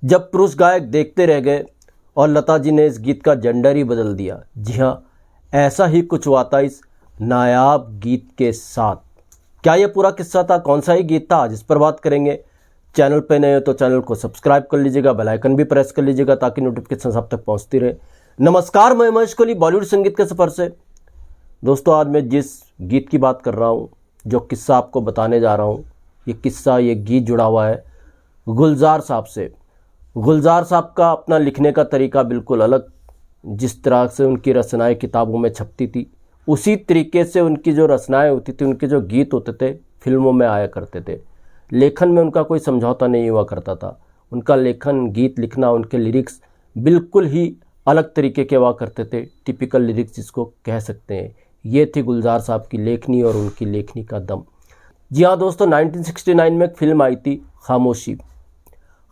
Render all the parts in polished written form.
जब पुरुष गायक देखते रह गए और लता जी ने इस गीत का जेंडर ही बदल दिया। जी हाँ, ऐसा ही कुछ हुआ था इस नायाब गीत के साथ। क्या ये पूरा किस्सा था? कौन सा ही गीत था? आज इस पर बात करेंगे। चैनल पे नए हो तो चैनल को सब्सक्राइब कर लीजिएगा, बेल आइकन भी प्रेस कर लीजिएगा ताकि नोटिफिकेशन सब तक पहुंचती रहे। नमस्कार, मैं महेश कोहली बॉलीवुड संगीत के सफ़र से। दोस्तों, आज मैं जिस गीत की बात कर रहा हूँ, जो किस्सा आपको बताने जा रहा हूँ, ये गीत जुड़ा हुआ है गुलजार साहब से। गुलजार साहब का अपना लिखने का तरीका बिल्कुल अलग। जिस तरह से उनकी रचनाएं किताबों में छपती थी, उसी तरीके से उनकी जो रचनाएं होती थी, उनके जो गीत होते थे, फिल्मों में आया करते थे। लेखन में उनका कोई समझौता नहीं हुआ करता था। उनका लेखन, गीत लिखना, उनके लिरिक्स बिल्कुल ही अलग तरीके के हुआ करते थे। टिपिकल लिरिक्स जिसको कह सकते हैं, ये थी गुलजार साहब की लेखनी और उनकी लेखनी का दम। जी हाँ दोस्तों, 1969 में एक फिल्म आई थी खामोशी।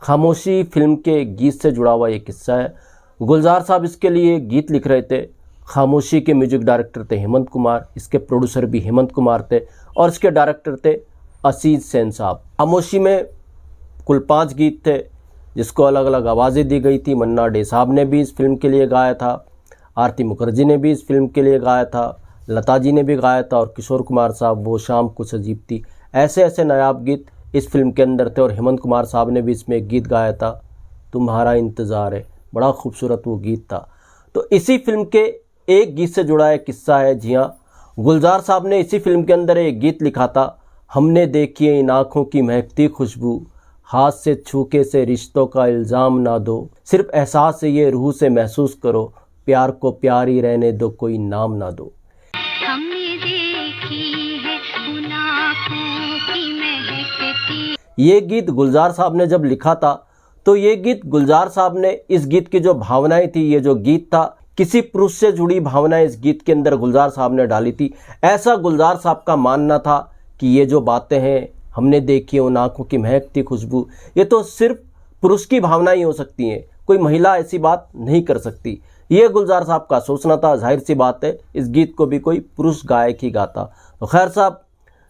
खामोशी फिल्म के गीत से जुड़ा हुआ ये किस्सा है। गुलजार साहब इसके लिए गीत लिख रहे थे। खामोशी के म्यूजिक डायरेक्टर थे हेमंत कुमार, इसके प्रोड्यूसर भी हेमंत कुमार थे और इसके डायरेक्टर थे असीस सेन साहब। खामोशी में कुल 5 गीत थे जिसको अलग अलग आवाज़ें दी गई थी। मन्ना डे साहब ने भी इस फिल्म के लिए गाया था, आरती मुखर्जी ने भी इस फिल्म के लिए गाया था, लता जी ने भी गाया था और किशोर कुमार साहब वो शाम कुछ अजीब थी, ऐसे ऐसे नायाब गीत इस फिल्म के अंदर थे। और हेमंत कुमार साहब ने भी इसमें एक गीत गाया था, तुम्हारा इंतज़ार है। बड़ा खूबसूरत वो गीत था। तो इसी फिल्म के एक गीत से जुड़ा एक किस्सा है। जी हाँ, गुलजार साहब ने इसी फिल्म के अंदर एक गीत लिखा था, हमने देखी इन आँखों की महकती खुशबू, हाथ से छूके से रिश्तों का इल्ज़ाम ना दो, सिर्फ एहसास से ये रूह से महसूस करो, प्यार को प्यार ही रहने दो, कोई नाम ना दो। हमने देखी है उन आँखों की महकती। ये गीत गुलजार साहब ने जब लिखा था तो ये गीत गुलजार साहब ने, इस गीत की जो भावनाएं थी, ये जो गीत था, किसी पुरुष से जुड़ी भावनाएं इस गीत के अंदर गुलजार साहब ने डाली थी। ऐसा गुलजार साहब का मानना था कि ये जो बातें हैं, हमने देखी उन आँखों की महकती खुशबू, ये तो सिर्फ पुरुष की भावनाएं ही हो सकती हैं, कोई महिला ऐसी बात नहीं कर सकती। ये गुलजार साहब का सोचना था। जाहिर सी बात है, इस गीत को भी कोई पुरुष गायक ही गाता। तो खैर साहब,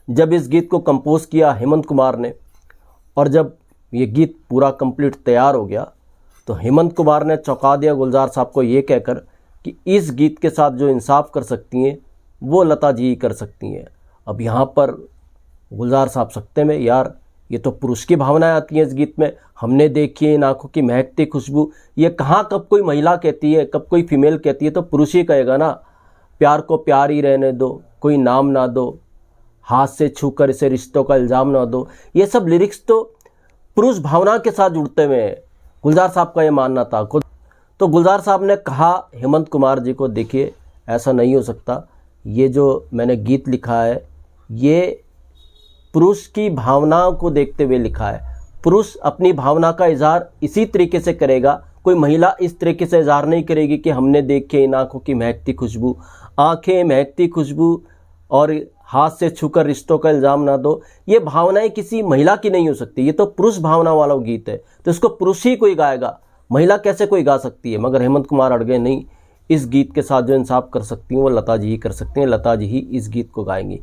जब इस गीत को कंपोज किया हेमंत कुमार ने और जब ये गीत पूरा कंप्लीट तैयार हो गया तो हेमंत कुमार ने चौंका दिया गुलजार साहब को ये कहकर कि इस गीत के साथ जो इंसाफ कर सकती हैं वो लता जी ही कर सकती हैं। अब यहाँ पर गुलजार साहब सकते में, यार ये तो पुरुष की भावनाएं आती हैं इस गीत में, हमने देखी है इन आँखों की महकती खुशबू, ये कहाँ कब कोई महिला कहती है, कब कोई फीमेल कहती है, तो पुरुष ही कहेगा ना। प्यार को प्यार ही रहने दो, कोई नाम ना दो, हाथ से छूकर इसे रिश्तों का इल्ज़ाम ना दो, ये सब लिरिक्स तो पुरुष भावना के साथ जुड़ते हुए हैं। गुलजार साहब का ये मानना था खुद। तो गुलजार साहब ने कहा हेमंत कुमार जी को, देखिए ऐसा नहीं हो सकता, ये जो मैंने गीत लिखा है ये पुरुष की भावनाओं को देखते हुए लिखा है। पुरुष अपनी भावना का इजहार इसी तरीके से करेगा, कोई महिला इस तरीके से इजहार नहीं करेगी कि हमने देखे इन आँखों की महकती खुशबू, आँखें महकती खुशबू और हाथ से छूकर रिश्तों का इल्ज़ाम ना दो। ये भावनाएं किसी महिला की नहीं हो सकती, ये तो पुरुष भावना वाला गीत है, तो इसको पुरुष ही कोई गाएगा, महिला कैसे कोई गा सकती है। मगर हेमंत कुमार अड़ गए, नहीं, इस गीत के साथ जो इंसाफ कर सकती हैं वो लता जी ही कर सकती हैं, लता जी ही इस गीत को गाएंगी।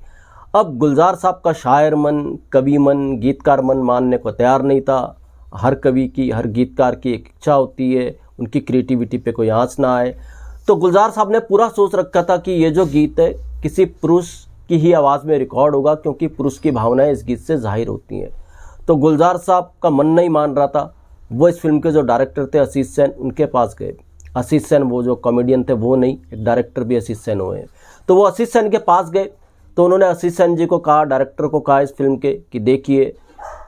अब गुलजार साहब का शायर मन, कवि मन, गीतकार मन मानने को तैयार नहीं था। हर कवि की, हर गीतकार की एक इच्छा होती है उनकी क्रिएटिविटी पे कोई आँच ना आए। तो गुलजार साहब ने पूरा सोच रखा था कि ये जो गीत है किसी पुरुष की ही आवाज़ में रिकॉर्ड होगा, क्योंकि पुरुष की भावनाएं इस गीत से जाहिर होती हैं। तो गुलजार साहब का मन नहीं मान रहा था। वो इस फिल्म के जो डायरेक्टर थे असीस सेन, उनके पास गए। असीस सेन वो जो कॉमेडियन थे वो नहीं, एक डायरेक्टर भी असीस सेन हुए हैं। तो वो असीस सेन के पास गए तो उन्होंने असीस सेन जी को कहा, डायरेक्टर को कहा इस फिल्म के, कि देखिए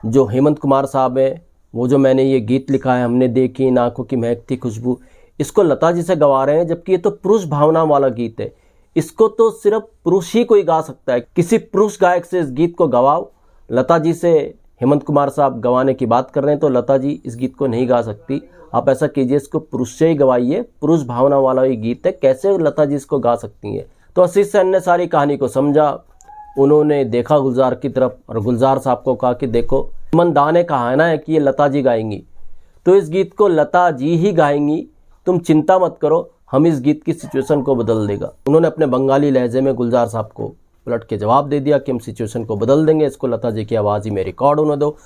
जो हेमंत कुमार साहब हैं, वो जो मैंने ये गीत लिखा है, हमने देखी इन आँखों की महकती खुशबू, इसको लता जी से गवा रहे हैं, जबकि ये तो पुरुष भावना वाला गीत है, इसको तो सिर्फ पुरुष ही कोई गा सकता है, किसी पुरुष गायक से इस गीत को गवाओ। लता जी से हेमंत कुमार साहब गवाने की बात कर रहे हैं तो लता जी इस गीत को नहीं गा सकती, आप ऐसा कीजिए, इसको पुरुष से ही गवाइए, पुरुष भावना वाला ये गीत है, कैसे लता जी इसको गा सकती हैं। तो असीस सेन ने सारी कहानी को समझा, उन्होंने देखा गुलजार की तरफ और गुलजार साहब को कहा कि देखो, हेमंत दा ने कहा है ना कि ये लता जी गाएंगी, तो इस गीत को लता जी ही गाएंगी, तुम चिंता मत करो, हम इस गीत की सिचुएशन को बदल देगा। उन्होंने अपने बंगाली लहजे में गुलजार साहब को पलट के जवाब दे दिया कि हम सिचुएशन को बदल देंगे, इसको लता जी की आवाज़ ही में रिकॉर्ड होने दो।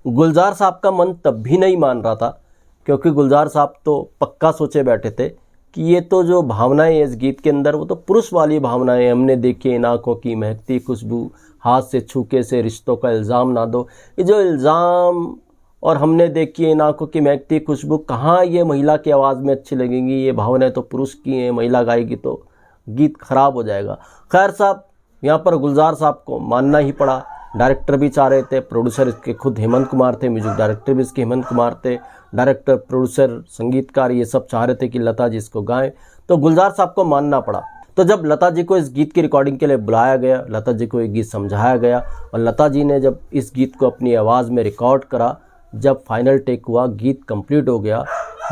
गुलजार साहब का मन तब भी नहीं मान रहा था, क्योंकि गुलजार साहब तो पक्का सोचे बैठे थे कि ये तो जो भावनाएं हैं इस गीत के अंदर वो तो पुरुष वाली भावनाएं। हमने देखी इन आँखों की महकती खुशबू, हाथ से छूके से रिश्तों का इल्ज़ाम ना दो। ये जो इल्ज़ाम और हमने देखी इन आँखों की महकती खुशबू, कहाँ ये महिला की आवाज़ में अच्छी लगेंगी? ये भावनाएं तो पुरुष की हैं, महिला गाएगी तो गीत खराब हो जाएगा। खैर साहब, यहाँ पर गुलजार साहब को मानना ही पड़ा। डायरेक्टर भी चाह रहे थे, प्रोड्यूसर इसके खुद हेमंत कुमार थे, म्यूजिक डायरेक्टर भी इसके हेमंत कुमार थे, डायरेक्टर, प्रोड्यूसर, संगीतकार ये सब चाह रहे थे कि लता जी इसको गाएं, तो गुलजार साहब को मानना पड़ा। तो जब लता जी को इस गीत की रिकॉर्डिंग के लिए बुलाया गया, लता जी को ये गीत समझाया गया और लता जी ने जब इस गीत को अपनी आवाज़ में रिकॉर्ड करा, जब फाइनल टेक हुआ, गीत कंप्लीट हो गया,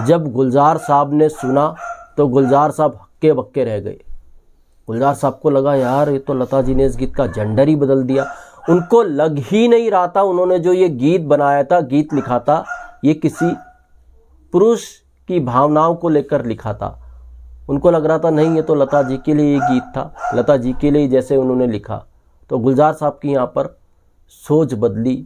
जब गुलजार साहब ने सुना तो गुलजार साहब हक्के बक्के रह गए। गुलजार साहब को लगा यार ये तो लता जी ने इस गीत का जेंडर ही बदल दिया। उनको लग ही नहीं रहा था उन्होंने जो ये गीत बनाया था, गीत लिखा था, ये किसी पुरुष की भावनाओं को लेकर लिखा था। उनको लग रहा था नहीं ये तो लता जी के लिए ये गीत था, लता जी के लिए जैसे उन्होंने लिखा। तो गुलजार साहब की यहाँ पर सोच बदली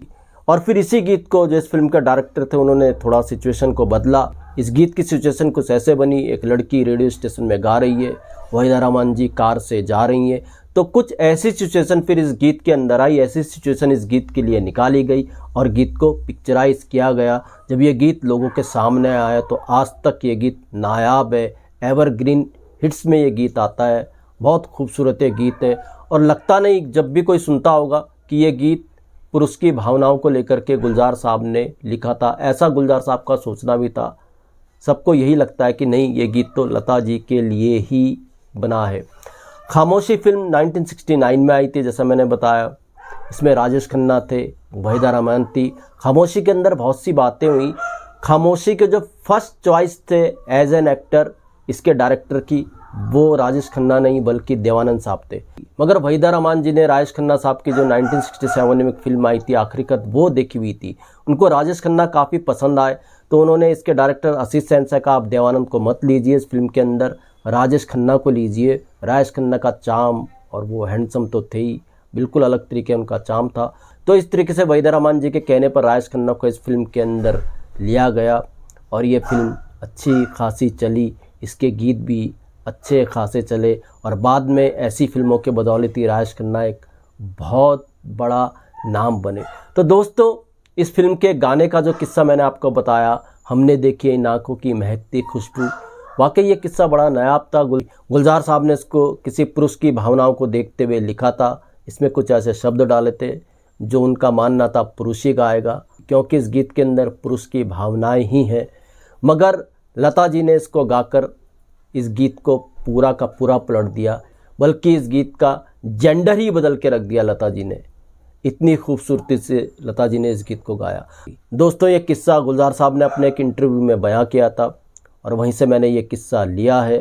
और फिर इसी गीत को जो इस फिल्म के डायरेक्टर थे उन्होंने थोड़ा सिचुएशन को बदला। इस गीत की सिचुएशन कुछ ऐसे बनी, एक लड़की रेडियो स्टेशन में गा रही है, वहीदा रहमान जी कार से जा रही हैं, तो कुछ ऐसी सिचुएशन फिर इस गीत के अंदर आई, ऐसी सिचुएशन इस गीत के लिए निकाली गई और गीत को पिक्चराइज किया गया। जब ये गीत लोगों के सामने आया तो आज तक ये गीत नायाब है, एवरग्रीन हिट्स में ये गीत आता है। बहुत खूबसूरत ये गीत है और लगता नहीं जब भी कोई सुनता होगा कि ये गीत पुरुष की भावनाओं को लेकर के गुलजार साहब ने लिखा था। ऐसा गुलजार साहब का सोचना भी था। सबको यही लगता है कि नहीं ये गीत तो लता जी के लिए ही बना है। खामोशी फिल्म 1969 में आई थी, जैसा मैंने बताया। इसमें राजेश खन्ना थे, वहीदा रहमान थी। खामोशी के अंदर बहुत सी बातें हुई। खामोशी के जो फर्स्ट चॉइस थे एज एन एक्टर इसके डायरेक्टर की, वो राजेश खन्ना नहीं बल्कि देवानंद साहब थे। मगर वहीदा रहमान जी ने राजेश खन्ना साहब की जो 1967 में एक फिल्म आई थी आखिरी खत, वो देखी हुई थी। उनको राजेश खन्ना काफ़ी पसंद आए तो उन्होंने इसके डायरेक्टर आशीष सेन से कहा आप देवानंद को मत लीजिए इस फिल्म के अंदर, राजेश खन्ना को लीजिए। राजेश खन्ना का चार्म, और वो हैंडसम तो थे ही, बिल्कुल अलग तरीके उनका चार्म था। तो इस तरीके से वहीदा रहमान जी के कहने पर राजेश खन्ना को इस फिल्म के अंदर लिया गया और ये फिल्म अच्छी खासी चली। इसके गीत भी अच्छे खासे चले और बाद में ऐसी फिल्मों के बदौलत ही राजेश खन्ना एक बहुत बड़ा नाम बने। तो दोस्तों, इस फिल्म के गाने का जो किस्सा मैंने आपको बताया, हमने देखी इन आँखों की महकती खुशबू, वाकई ये किस्सा बड़ा नायाब था। गुलजार साहब ने इसको किसी पुरुष की भावनाओं को देखते हुए लिखा था। इसमें कुछ ऐसे शब्द डाले थे जो उनका मानना था पुरुष ही गाएगा, क्योंकि इस गीत के अंदर पुरुष की भावनाएं ही हैं। मगर लता जी ने इसको गाकर इस गीत को पूरा का पूरा पलट दिया, बल्कि इस गीत का जेंडर ही बदल के रख दिया लता जी ने। इतनी खूबसूरती से लता जी ने इस गीत को गाया। दोस्तों, ये किस्सा गुलजार साहब ने अपने एक इंटरव्यू में बयां किया था और वहीं से मैंने ये किस्सा लिया है।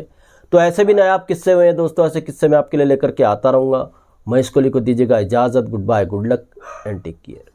तो ऐसे भी नायाब किस्से हुए हैं दोस्तों, ऐसे किस्से मैं आपके लिए लेकर के आता रहूँगा। महेश कोहली को दीजिएगा इजाज़त। Goodbye, good luck and take care.